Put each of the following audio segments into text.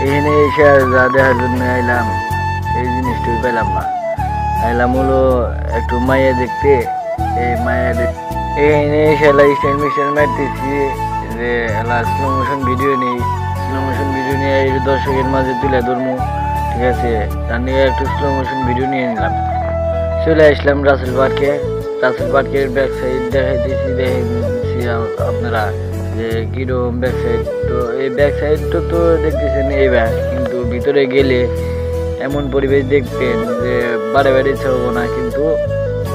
এখানে এসে যা দেখার জন্য আইলাম সেই জিনিসটাই পেলাম না। আইলাম হলো একটু মায়া দেখতে। এই মায়া এখানে এসে স্টাইল মিস্টাইল মারতেছি যে স্লো মোশন ভিডিও নেই। স্লো মোশন ভিডিও নিয়ে এই দর্শকের মাঝে তুলে ধরবো, ঠিক আছে। তার নিয়ে একটু স্লো মোশন ভিডিও নিয়ে নিলাম। চলে আসলাম রাসেল পার্কে। রাসেল পার্কের ব্যাক সাইড দেখাইতেছি, দেখেছি আপনারা যে কিরকম ব্যাক সাইড। তো এই ব্যাক সাইডটা তো দেখতেছেন এইবার, কিন্তু ভিতরে গেলে এমন পরিবেশ দেখবেন যে বারে বারে ইচ্ছা হবো না, কিন্তু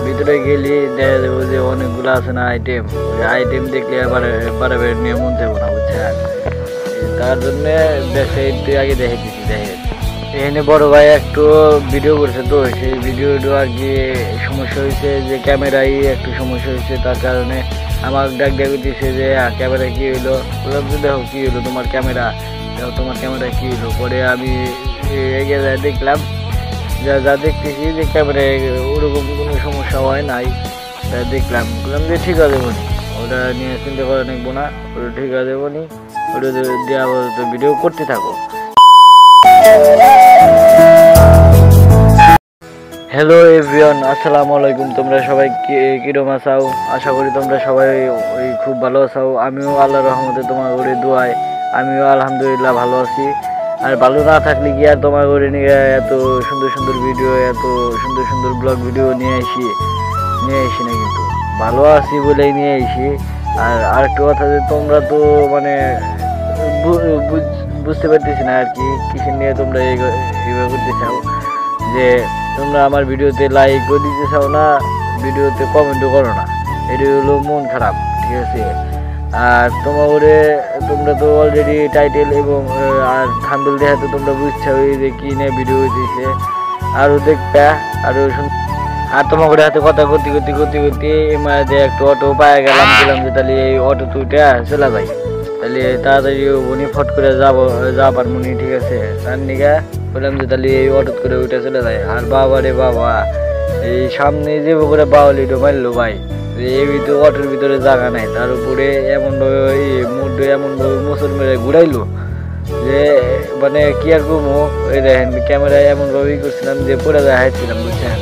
ভিতরে গেলে দেখা যাবো যে অনেকগুলো আছে না আইটেম দেখলে বারে বারে নিয়ে মন যাবো না, বুঝছেন। তার জন্য ব্যাক সাইড আগে দেখাইতেছি। দেখেন এখানে বড় ভাই একটু ভিডিও করছে, তো সেই ভিডিওটা আর কি সমস্যা হয়েছে যে ক্যামেরায় একটু সমস্যা হয়েছে। তার কারণে আমার ডাক দিচ্ছে যে ক্যামেরা কী হইলো। বললাম যে দেখো কী হইলো তোমার ক্যামেরা, দেখো তোমার ক্যামেরা কী হইলো। পরে আমি এগিয়ে যাই, দেখলাম যা দেখতেছি যে ক্যামেরায় ওরকম কোনো সমস্যা হয় নাই। তা দেখলাম, বললাম যে ঠিক আছে বলি, ওটা নিয়ে চিন্তা করা নেবো না, ওটা ঠিক আছে বলি, ওটা দিয়ে আপাতত ভিডিও করতে থাকো। হ্যালো এভরিওয়ান, আসসালামু আলাইকুম। তোমরা সবাই কিরম আছাও? আশা করি তোমরা সবাই খুব ভালো আছাও। আমিও আল্লাহর রহমতে তোমার করে দোয়ায় আমিও আলহামদুলিল্লাহ ভালো আছি। আর ভালো না থাকলে কি আর তোমার করে নিয়ে এত সুন্দর সুন্দর ভিডিও, এত সুন্দর সুন্দর ব্লগ ভিডিও নিয়ে আসি না, কিন্তু ভালো আছি বলেই নিয়ে আসি। আর আরেকটা কথা যে তোমরা তো মানে বুঝতে পারতেছি না আর কি কিসের নিয়ে তোমরা এইভাবে করতে চাও, যে তোমরা আমার ভিডিওতে লাইকও দিতে চাও না, ভিডিওতে কমেন্টও করো না। এটাই হলো মন খারাপ, ঠিক আছে। আর তোমরা তো অলরেডি টাইটেল এবং আর থাম্বনেল দেখে তো তোমরা বুঝছো যে কি নিয়ে ভিডিও দিয়েছে। আরও দেখবা আরও আর তোমার হাতে কথা করতে যে একটু অটো পায়ে গেলাম যে তাহলে এই অটো তুইটা চলে যাই, তাহলে তাড়াতাড়ি উনি ফট করে যাবার মনি, ঠিক আছে। তার নিগা বললাম যে তাহলে এই অটো করে ওইটা চলে যায়। আর বাবা রে বাবা, এই সামনে যে করে বাউলিটো মারলো ভাই, এই অটোর ভিতরে জায়গা নাই, তার উপরে এমনভাবে এমনভাবে মোচর মেরে ঘুরাইলো যে মানে কি আর করবো। ওই দেখেন ক্যামেরায় এমনভাবেই করছিলাম যে পরে দেখাচ্ছিলাম, বুঝছেন।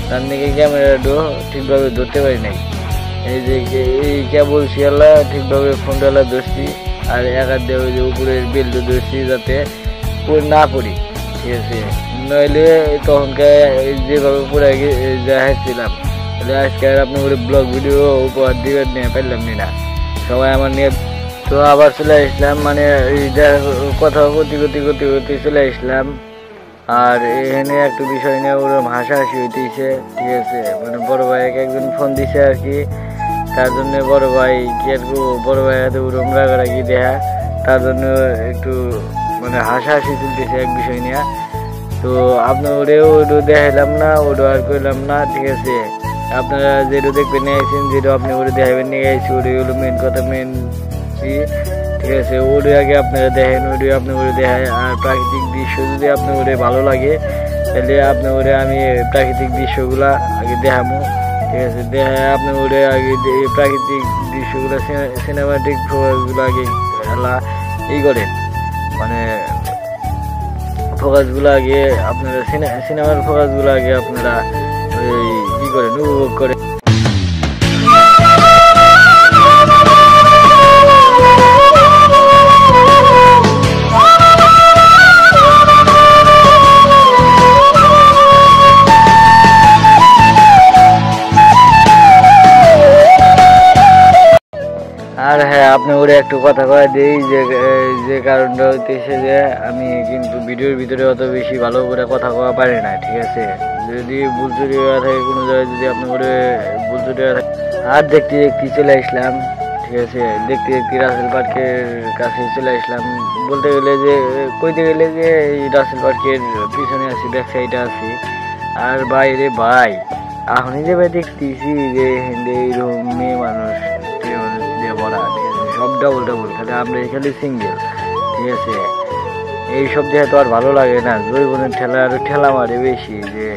তার দিকে ক্যামেরাটাও ঠিকভাবে ধরতে পারি নাই। এই যে এই কেবল শিয়ালা ঠিকভাবে ফোনডালা ধরছি, আর একার দিয়ে ওই যে উপরের বেল্টও ধরছি যাতে না পড়ি, ঠিক আছে। নইলে তখনকার যেভাবে পড়ে দেখাচ্ছিলাম, তাহলে আজকে আর আপনি করে ব্লগ ভিডিও উপহার দিবেন নিয়ে পারলাম না সবাই আমার নিয়ে। তো আবার চলে আসলাম, মানে কথা করতে চলে আসলাম। আর এখানে একটু বিষয় নিয়ে ওরকম হাসাহাসি হইতেছে, ঠিক আছে। মানে বড় ভাই একজন ফোন দিছে আর কি, তার জন্য বড় ভাই কি আর বড় ভাই হাতে ওরকম রাগারাগি দেখা, তার জন্য একটু মানে হাসাহাসি চলতেছে এক বিষয় নিয়ে। তো আপনার ওটা দেখাইলাম না, ওটা আর করলাম না, ঠিক আছে। আপনারা যেটা দেখবেন নিয়ে আসছেন, যেটা আপনি ওটা দেখাবেন নিয়ে আসছি, ওটাই হলো মেন কথা, মেন, ঠিক আছে। ওটা আগে আপনারা দেখেন, ওটাই আপনি ওটা দেখায়। আর প্রাকৃতিক দৃশ্য যদি আপনার ওটা ভালো লাগে, তাহলে আপনার ওটা আমি প্রাকৃতিক দৃশ্যগুলা আগে দেখাবো, ঠিক আছে। দেখায় আপনার ওটা আগে প্রাকৃতিক দৃশ্যগুলো সিনেমাটিক ফোকাসগুলো আগে করেন, মানে ফোকাসগুলো আগে আপনারা সিনেমার ফোকাসগুলো আগে আপনারা ওই করেন, উপভোগ করেন। আর হ্যাঁ, আপনি ওরে একটু কথা কয়ে দিই যে কারণটা হইতেছে যে আমি কিন্তু ভিডিওর ভিতরে অত বেশি ভালো করে কথা কওয়া পারি না, ঠিক আছে। যদি ভুল চুরি হয়ে থাকে কোনো জায়গায়, যদি আপনি ওরে ভুল চুরি হয়ে থাকে। আর দেখতে চলে আসলাম, ঠিক আছে। দেখতে রাসেল পার্কের কাছে চলে আসলাম। কইতে গেলে যে এই রাসেল পার্কের পিছনে আছি, ব্যাক সাইডে আছি। আর বাইরে ভাই এখনই যে ভাই দেখতেছি যে এইরকম মেয়ে মানুষ বলা, ঠিক আছে, সব ডাবল, খালি আমরা এখানে সিঙ্গেল, ঠিক আছে। এইসব দেখে তো আর ভালো লাগে না, জৈবনের ঠেলা মারে বেশি, যে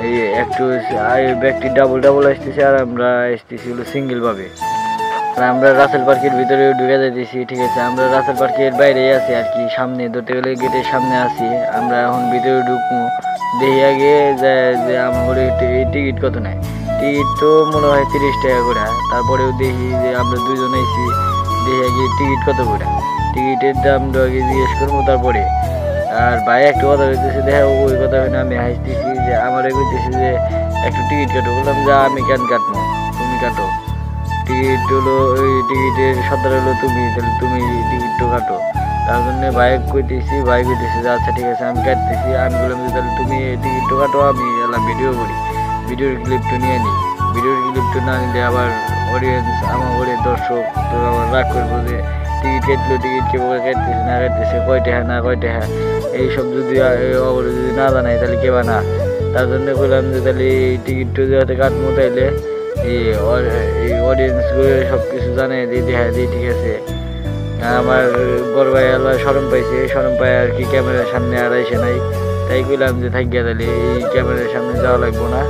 এই একটু ব্যক্তি ডাবল আসতেছে আর আমরা আসতেছি হলো সিঙ্গেল ভাবে। আর আমরা রাসেল পার্কের ভিতরে ঢুকে যাইতেছি, ঠিক আছে। আমরা রাসেল পার্কের বাইরেই আছি আর কি, সামনে ধরতে গেলে গেটের সামনে আছি। আমরা এখন ভিতরে ঢুকবো, দেখি আগে যে আমার টিকিট কত নেয়। টিকিট তো মনে হয় 30 টাকা করে। তারপরেও দেখি যে আমরা দুজন আইছি, দেখি আগে টিকিট কত করে, টিকিটের দামটা আগে জিজ্ঞেস করবো তারপরে। আর ভাই একটু কথা হইতেছে, দেখা ওই কথা হয় না, আমি হাসতেছি যে আমার কইতেছি যে একটু টিকিট কাটো। বললাম যে আমি কেন কাটবো, তুমি কাটো। টিকিট হলো ওই টিকিটের সর্দার হলো তুমি, তাহলে তুমি টিকিটটা কাটো। তার জন্য ভাই কইতেছি যে আচ্ছা ঠিক আছে আমি কাটতেছি। আমি বললাম যে তাহলে তুমি টিকিটটা কাটো, আমি এলাম ভিডিও করি, ভিডিওর ক্লিপটা নিয়ে নিই। ভিডিওর ক্লিপটা না নিলে আবার অডিয়েন্স আমার ঘরে দর্শক তো আবার রাগ করবো যে টিকিট কাটলো, টিকিট কেবল কাটতেছে না কাটতেছে, কয়টা হ্যাঁ না কয়টা হ্যাঁ, এইসব যদি অবরে যদি না জানাই তাহলে কেবা না। তার জন্য বললাম যে তাহলে এই টিকিটটা যাতে কাটবো তাইলে এই অডিয়েন্সগুলো সব কিছু জানে দিই, দেখা দিই, ঠিক আছে। আমার বড় ভাই আল্লাহ শরম পাইছে, শরম পায় আর কি ক্যামেরার সামনে আর আইসে নাই। তাই কইলাম যে থাকিয়া তাহলে এই ক্যামেরার সামনে যাওয়া লাগবো না,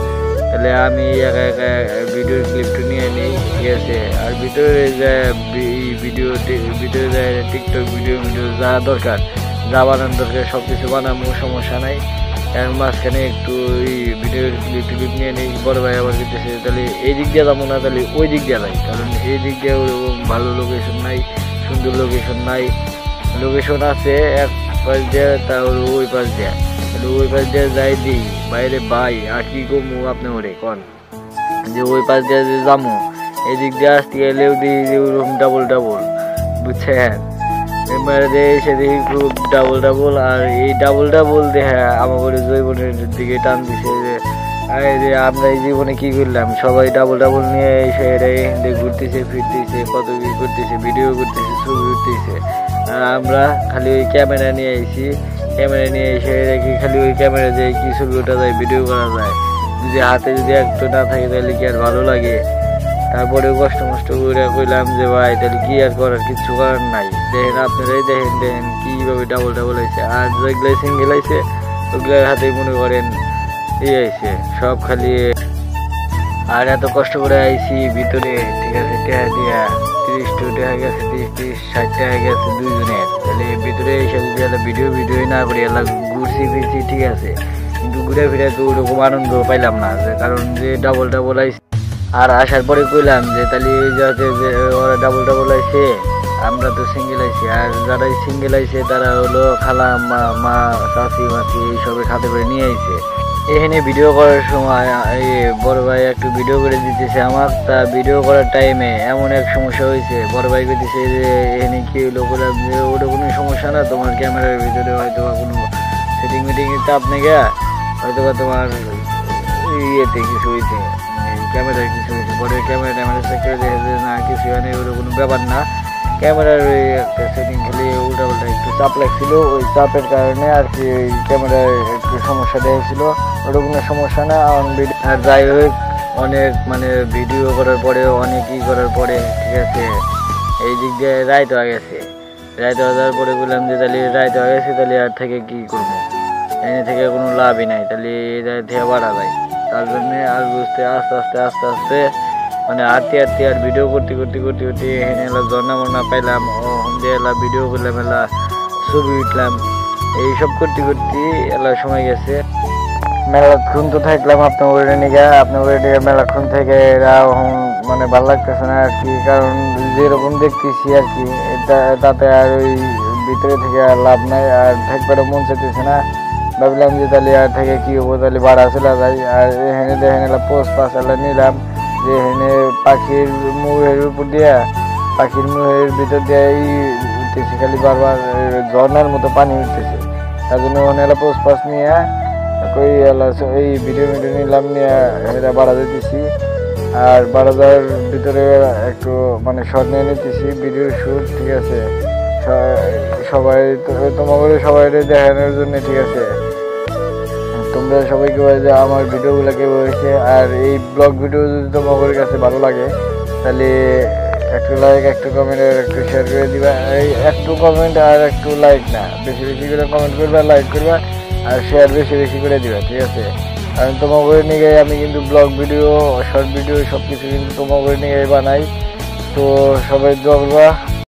তাহলে আমি একা একা ভিডিওর ক্লিপটা নিয়ে নিই, ঠিক আছে। আর ভিতরে যে ভিতরে যায় টিকটক ভিডিও যা দরকার, যা বানানোর দরকার সব কিছু বানাবো, সমস্যা নাই। এর মাঝখানে একটু ওই ভিডিওর ক্লিপ নিয়ে নিই। বড় ভাই আবার দিতেছে তাহলে এই দিক দিয়ে যাবো না, তাহলে ওই দিক দিয়ে যাই, কারণ এই দিক দিয়ে ওরকম ভালো লোকেশন নাই, সুন্দর লোকেশন নাই। লোকেশন আছে এক পাশ দিয়ে, তাহলে ওই পাশ দিয়ে, তাহলে ওই পাশ দিয়ে যাই দিই। বাইরে ভাই আর কি কমু আপনি ওরে কন যে ওই পাশ দিয়ে যে যাবো, এই দিক দিয়ে আসতে গেলেও দিই ওরকম ডাবল বুঝছেন। এসে দেখি খুব ডাবল। আর এই ডাবল দেখে আমার জৈবনের দিকে টান দিছে যে আমরা এই জীবনে কি করলাম, সবাই ডাবল নিয়ে এসে ঘুরতেছে ফিরতেছে, কত কি করতেছে, ভিডিও করতেছে, ছবি উঠতেছে। আর আমরা খালি ওই ক্যামেরা নিয়ে আইছি, ক্যামেরা নিয়ে এসে দেখি খালি ওই ক্যামেরা দিয়ে কি ছবি ওঠা যায়, ভিডিও করা যায়। যদি হাতে যদি একটু না থাকে তাহলে কি আর ভালো লাগে। তারপরে কষ্ট করে কইলাম যে ভাই তাহলে কি আর করার, কিছু করার নাই। দেখেন আপনারাই দেখেন কিভাবে ডাবল আইছে। আর যেগুলো সিঙ্গেল আইছে ওগুলোর হাতে মনে করেন এই আইছে সব খালি। আর এত কষ্ট করে আইছি ভিতরে, ঠিক আছে, টাকা দিয়া 30 টাকা গেছে, 30-60 টাকা গেছে দুইজনের। তাহলে ভিতরে এসে যদি একটা ভিডিও না করি, এলা ঘুরছি ফিরছি, ঠিক আছে, কিন্তু ঘুরে ফিরে তো ওরকম আনন্দ পাইলাম না, যে কারণ যে ডাবল আইছে। আর আসার পরে কইলাম যে তাহলে যাতে যে ওরা ডাবল আইছে, আমরা তো সিঙ্গেল আইছি। আর যারা সিঙ্গেল আইছে তারা হলো খালা মা চাচি মাসি এইসবের খাতে করে নিয়ে আইছে। এখানে ভিডিও করার সময় বড় ভাই একটু ভিডিও করে দিতেছে আমার। তা ভিডিও করার টাইমে এমন এক সমস্যা হয়েছে, বড় ভাই কইতেছে যে এখানে কি হলো, বললাম যে ওটা কোনো সমস্যা না, তোমার ক্যামেরার ভিতরে হয়তো বা কোনো সেটিং চাপ নেই, হয়তো বা তোমার ইয়েতে কিছু হয়েছে, ক্যামেরার কিছু হয়েছে। পরে ক্যামেরা চেক করে দেখে যে না কিছু হয়নি, ওটা কোনো ব্যাপার না। ক্যামেরার ওই একটা সেটিং খালি উল্টাপাল্টা একটু চাপ লাগছিল, ওই চাপের কারণে আর কি ওই ক্যামেরার একটু সমস্যা দেখেছিল, ওটা কোনো সমস্যা না। আর যাই হোক অনেক ভিডিও করার পরে অনেক করার পরে, ঠিক আছে, এই দিক দিয়ে রাইত হয়ে গেছে। রাইত হয়ে যাওয়ার পরে বললাম যে তাহলে রাইত হয়ে গেছে, তাহলে আর থেকে কী করবো, এনে থেকে কোনো লাভই নাই, তাহলে এই থেকে বাড়া যায়। তার জন্যে আর বুঝতে আস্তে আস্তে হাঁটতে আর ভিডিও করতে এখানে এলা ঝর্ণা পাইলাম, দিয়ে এলা ভিডিও করলাম, এলা ছবি উঠলাম, এইসব করতে এলা সময় গেছে। মেলাক্ষণ তো থাকলাম আপনার মেলাক্ষণ থেকে ভালো লাগতেছে না আর কি, কারণ যেরকম দেখতেছি আর কি তাতে আর ওই ভিতরে থেকে আর লাভ নাই, আর থাকবারও মন চাইতেছে না। ভাবলাম যে তাহলে আর থেকে কি হবো, তাহলে ভাড়া চলে যায়। আর এখানে দেখেন এলা পোস্ট পাস এলা নিলাম, যে এখানে পাখির মুখের উপর দিয়া, পাখির মুখের ভিতর দিয়ে উঠতেছে, খালি বারবার ঝর্নার মতো পানি উঠতেছে। তার জন্য ওখানে এলা পোস্ট পাস নিয়ে কই এলা এই ভিডিও নিলাম, নিয়ে এটা বাড়া দিতেছি। আর বাড়া যাওয়ার ভিতরে একটু শর্ট নিয়ে নিতেছি, ভিডিও শ্যুট, ঠিক আছে, সবাই তোমাদের সবাই দেখানোর জন্য, ঠিক আছে। তোমরা সবাইকে বলে যে আমার ভিডিওগুলো কেমন হয়েছে। আর এই ব্লগ ভিডিও যদি তোমাদের কাছে ভালো লাগে তাহলে একটু লাইক, একটু কমেন্ট আর একটু শেয়ার করে দিবা। এই একটু কমেন্ট আর একটু লাইক না, বেশি করে কমেন্ট করবা, লাইক করবা আর শেয়ার বেশি করে দিবা, ঠিক আছে। কারণ তোমাদের নিয়ে আমি কিন্তু ব্লগ ভিডিও, শর্ট ভিডিও সব কিছু কিন্তু তোমাদের নিয়ে বানাই। তো সবাই দোয়া করবা।